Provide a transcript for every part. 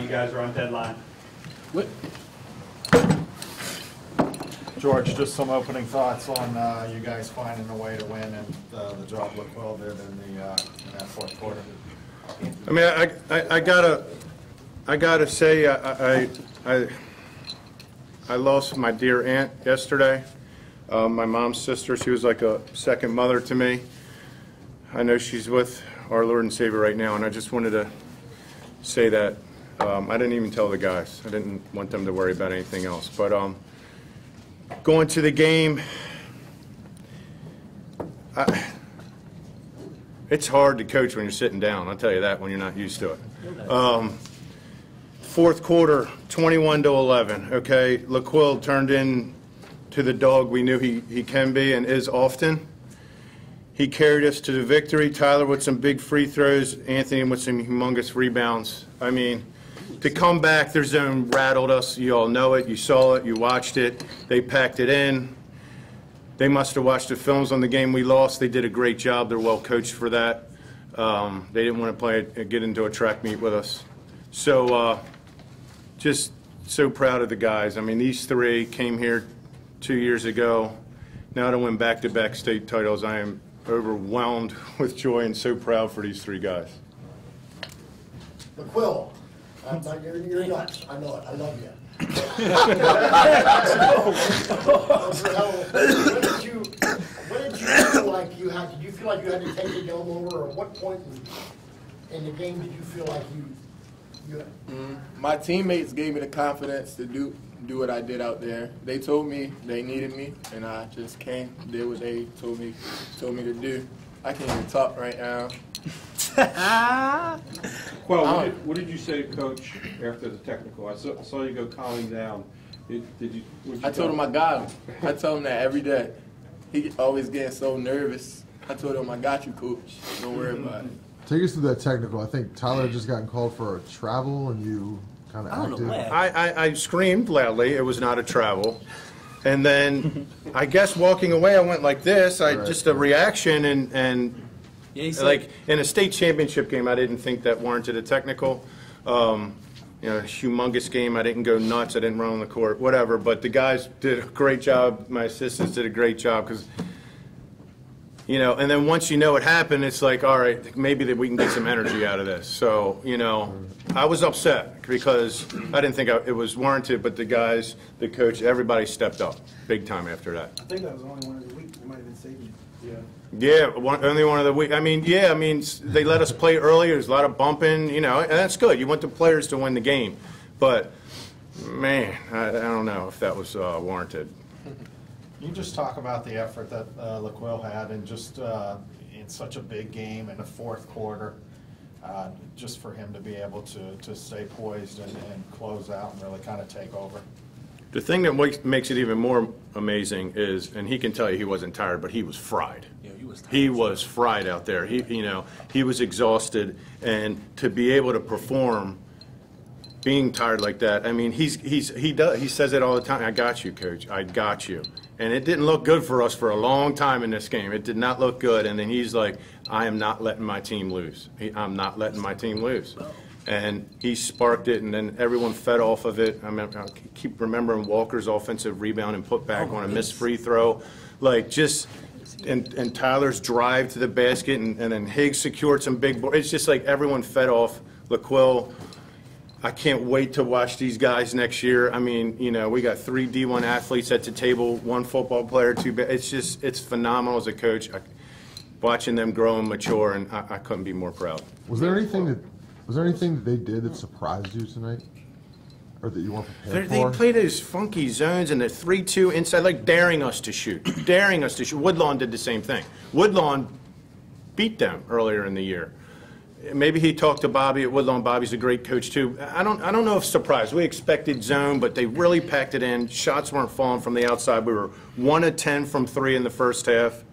guys are on deadline. What? George, just some opening thoughts on you guys finding a way to win and the job looked well did in that fourth quarter. I mean, I gotta say, I lost my dear aunt yesterday. My mom's sister. She was like a second mother to me. I know she's with our Lord and Savior right now, and I just wanted to say that. I didn't even tell the guys. I didn't want them to worry about anything else. But going to the game, it's hard to coach when you're sitting down. I'll tell you that when you're not used to it. Fourth quarter, 21-11. Okay, LaQuill turned in to the dog we knew he can be and is often. He carried us to the victory. Tyler with some big free throws. Anthony with some humongous rebounds. I mean, to come back, their zone rattled us. You all know it. You saw it. You watched it. They packed it in. They must have watched the films on the game we lost. They did a great job. They're well coached for that. They didn't want to get into a track meet with us. So just so proud of the guys. I mean, these three came here 2 years ago. Now to win back-to-back state titles, I am overwhelmed with joy and so proud for these three guys. LaQuill, you're nuts. I know it. I love you. When did you feel like you had? Did you feel like you had to take the game over, or what point in the game did you feel like you? My teammates gave me the confidence to do what I did out there. They told me they needed me, and I just came, did what they told me to do. I can't even talk right now. Well, what did you say to Coach after the technical? I saw you go calming down. I told him I got him. I tell him that every day. He always getting so nervous. I told him I got you, Coach. Don't worry about it. Take us through that technical. I think Tyler had just gotten called for a travel, and you kind of acted. I screamed loudly. It was not a travel. And then I guess walking away, I went like this. Just a reaction, and like in a state championship game, I didn't think that warranted a technical. You know, a humongous game. I didn't go nuts. I didn't run on the court, whatever. But the guys did a great job. My assistants did a great job because, you know, and then once you know it happened, it's like, all right, maybe that we can get some energy out of this. So, you know, I was upset because I didn't think it was warranted, but the guys, the coach, everybody stepped up big time after that. I think that was only one of the weeks. It might have been saving. Yeah. Yeah, only one of the week. I mean, yeah, I mean, they let us play earlier. There's a lot of bumping, you know, and that's good. You want the players to win the game. But, man, I don't know if that was warranted. Can you just talk about the effort that LaQuill had and just in such a big game in the fourth quarter, just for him to be able to stay poised and close out and really kind of take over? The thing that makes it even more amazing is, and he can tell you he wasn't tired, but he was fried. Yeah, he was tired. He was fried out there. You know, he was exhausted, and to be able to perform, being tired like that. I mean, he says it all the time. I got you, Coach. I got you. And it didn't look good for us for a long time in this game. It did not look good. And then he's like, I am not letting my team lose. I'm not letting my team lose. And he sparked it, and then everyone fed off of it. I mean, I keep remembering Walker's offensive rebound and put back on a missed free throw. Like, just, and Tyler's drive to the basket, and then Higgs secured some big boards. It's just like everyone fed off LaQuill. I can't wait to watch these guys next year. I mean, you know, we got 3 D1 athletes at the table, 1 football player, 2. It's just, it's phenomenal as a coach. Watching them grow and mature, and I couldn't be more proud. Was there anything that they did that surprised you tonight, or that you weren't prepared for? They played those funky zones and the 3-2 inside, like daring us to shoot, daring us to shoot. Woodlawn did the same thing. Woodlawn beat them earlier in the year. Maybe he talked to Bobby at Woodlawn. Bobby's a great coach too. I don't know if surprised. We expected zone, but they really packed it in. Shots weren't falling from the outside. We were 1 of 10 from 3 in the first half.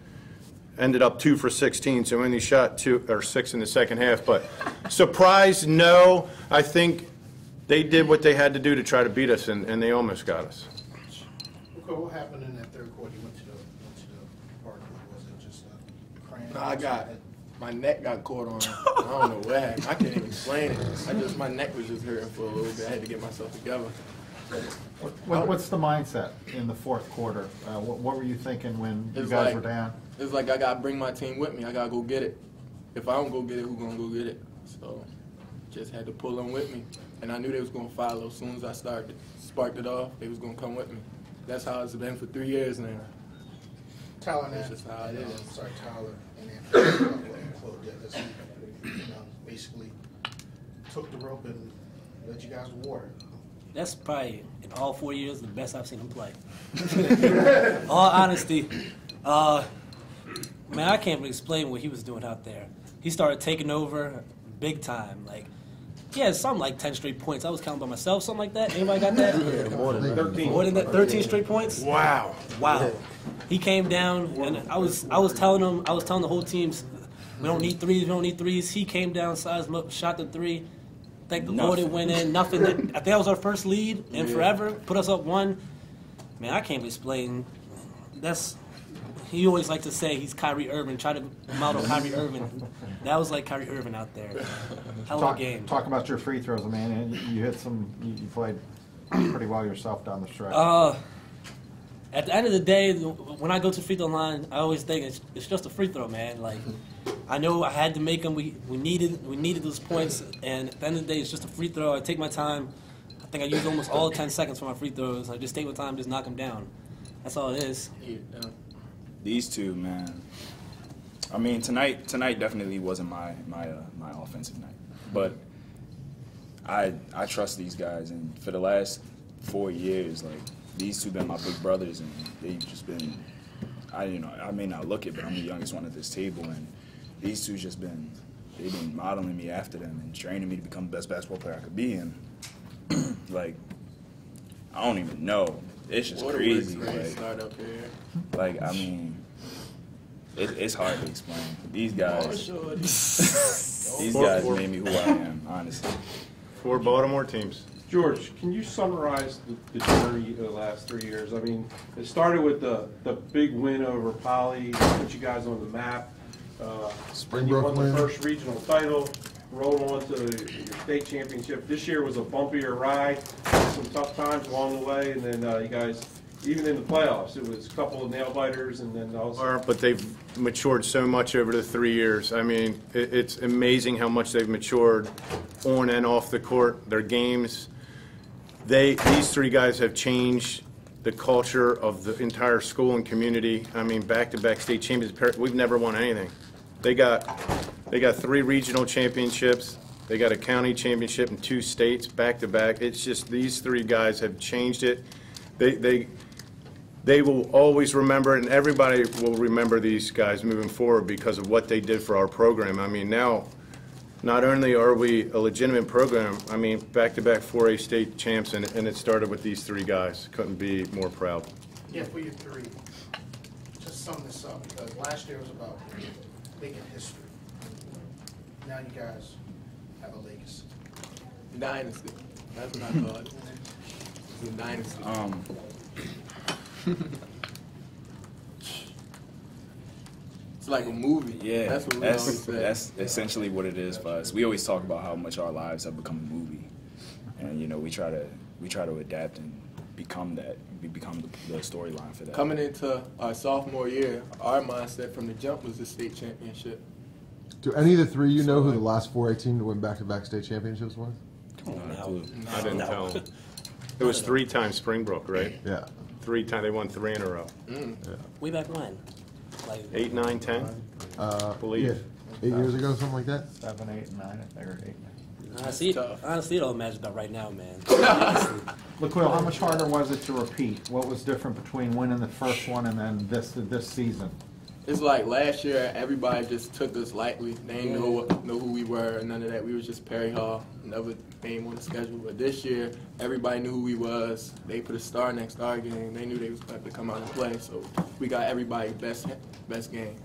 Ended up 2 for 16, so we only shot 2 or 6 in the second half. But surprised, no. I think they did what they had to do to try to beat us, and they almost got us. Okay, what happened in that third quarter? You went to the park. Was it just a cramp? No, My neck got caught on. I don't know what happened. I can't even explain it. My neck was just hurting for a little bit. I had to get myself together. What's the mindset in the fourth quarter? What were you thinking when you guys were down? It's like I gotta bring my team with me. I gotta go get it. If I don't go get it, who's gonna go get it? So just had to pull them with me. And I knew they was gonna follow. As soon as I sparked it off, they was gonna come with me. That's how it's been for 3 years now. Tyler, That's just how it is. Sorry, Tyler, and then Will did this. Basically took the rope and led you guys to water. That's probably, in all 4 years, the best I've seen him play. All honesty, man, I can't really explain what he was doing out there. He started taking over big time. Like, he had something like 10 straight points. I was counting by myself, something like that. Anybody got that? More than 13. More than that, 13 straight points? Wow. Wow. He came down, and I was telling the whole team, we don't need threes. He came down, sized him up, shot the three. Thank the Lord it went in. Nothing. I think that was our first lead in forever. Put us up 1. Man, I can't explain. He always likes to say he's Kyrie Irving. Try to model Kyrie Irving. That was like Kyrie Irving out there. Hell of a game. Talk about your free throws, man. And you hit some. You played pretty well yourself down the stretch. At the end of the day, when I go to the free throw line, I always think it's just a free throw, man. Like, I know I had to make them. We needed those points, and at the end of the day, it's just a free throw. I take my time. I think I used almost all 10 seconds for my free throws. I just take my time, just knock them down. That's all it is. These two, man. I mean, tonight definitely wasn't my offensive night, but I trust these guys, and for the last 4 years, like, these two been my big brothers, and they've just been. I may not look it, but I'm the youngest one at this table, and these two they've been modeling me after them and training me to become the best basketball player I could be, and like, I don't even know. It's just crazy. Like, I mean, it's hard to explain. These guys made me who I am, honestly. 4 Baltimore teams. George, can you summarize the journey of the last 3 years? I mean, it started with the big win over Poly, put you guys on the map. Springbrook you won win. the first regional title, rolled on to your state championship. This year was a bumpier ride, some tough times along the way, and then you guys, even in the playoffs, it was a couple of nail biters, and then also. But they've matured so much over the 3 years. I mean, it's amazing how much they've matured on and off the court, their games. These 3 guys have changed the culture of the entire school and community. I mean, back-to-back state champions. We've never won anything. They got 3 regional championships. They got a county championship in 2 states back-to-back. It's just these 3 guys have changed it. They will always remember it, and everybody will remember these guys moving forward because of what they did for our program. I mean, now, not only are we a legitimate program, I mean, back-to-back 4A state champs, and it started with these 3 guys. Couldn't be more proud. Yeah, for you 3. Just sum this up, because last year was about making history. Now you guys have a legacy. Dynasty. That's what I call it. It's a dynasty. It's like a movie. Yeah, that's what we always say. That's essentially what it is for us. We always talk about how much our lives have become a movie, and we try to adapt and become that. We become the storyline for that. Coming into our sophomore year, our mindset from the jump was the state championship. Do any of the 3 you know who the last 4A team to win back-to-back state championships was? I didn't tell them. It was 3 times Springbrook, right? Yeah. 3 times. They won 3 in a row. Yeah. Way back when? Like 8, 9, 10. Believe. Yeah. 8 years ago, something like that. 7, 8, 9, I think, or 8. Honestly, it all matters about right now, man. LaQuil, how much harder was it to repeat? What was different between winning the first one and then this season? It's like last year, everybody just took us lightly. They didn't know who we were, none of that. We was just Perry Hall, another name on the schedule. But this year, everybody knew who we was. They put a star next to our game. They knew they was going to come out and play. So we got everybody's best game.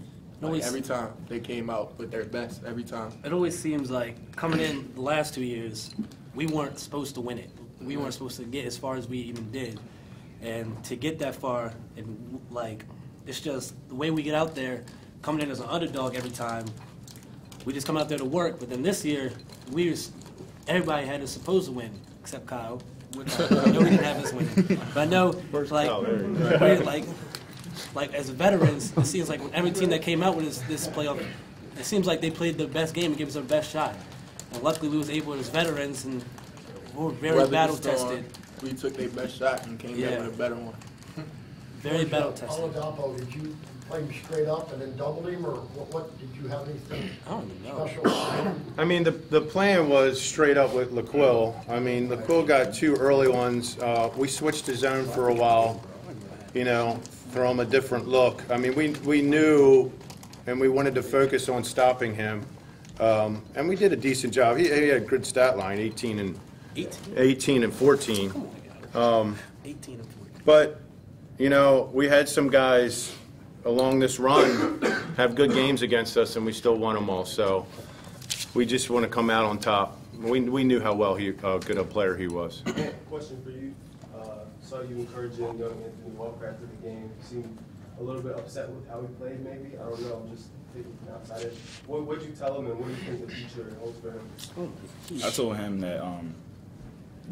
Like every time they came out with their best every time. It always seems like coming in the last 2 years, we weren't supposed to win it. We weren't supposed to get as far as we even did. And to get that far, and like, it's just the way we get out there, coming in as an underdog every time, we just come out there to work. But then this year, everybody had us supposed to win except Kyle. I know we didn't have us winning, but I know like as veterans, it seems like with every team that came out with this playoff, it seems like they played their best game and gave us their best shot. And luckily, we was able as veterans, and we were very battle tested. We took their best shot and came back with a better one. Very battle tested. Oladapo, did you play him straight up and then double him, or what did you have anything I don't even know. special? I mean, the plan was straight up with LaQuill. I mean, LaQuill got 2 early ones. We switched the zone for a while, you know, throw him a different look. I mean, we knew and we wanted to focus on stopping him. And we did a decent job. He had a good stat line, 18 and 14. 18 and 14. But, you know, we had some guys along this run have good games against us, and we still won them all. So we just want to come out on top. We knew how good a player he was. Question for you. Saw you encouraging young Anthony Walker after the game. You seemed a little bit upset with how he played, maybe. I don't know. I'm just thinking from outside it. What would you tell him, and what do you think the future holds for him? I told him that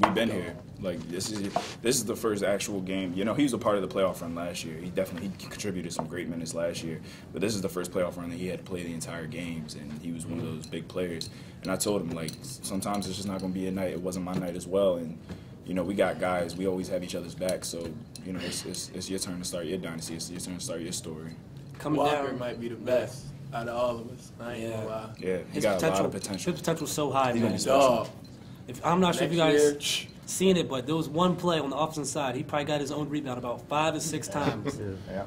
we've been here. Like this is the first actual game. You know, he was a part of the playoff run last year. He contributed some great minutes last year. But this is the first playoff run that he had to play the entire games, and he was one of those big players. And I told him, like, sometimes it's just not going to be a night. It wasn't my night as well. And you know, we got guys. We always have each other's back. So you know, it's your turn to start your dynasty. It's your turn to start your story. Walker might be the best out of all of us. I ain't gonna lie. Yeah, he got a lot of potential. His potential's so high, man. Dog. I'm not sure if you guys seen it, but there was one play on the opposite side. He probably got his own rebound about 5 or 6 times.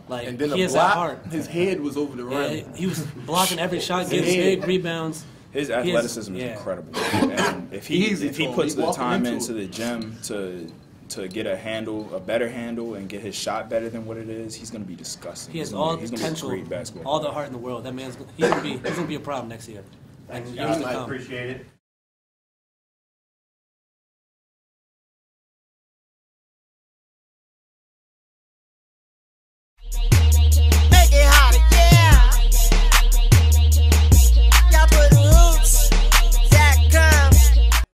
Like, and then he the has that heart. block, his head was over the rim. Yeah, he was blocking every shot, getting big rebounds. His athleticism is incredible. And if he puts the time into the gym to get a better handle, and get his shot better than what it is, he's going to be disgusting. He has all the potential, all the heart in the world. That man's he's going to be a problem next year. And I appreciate it.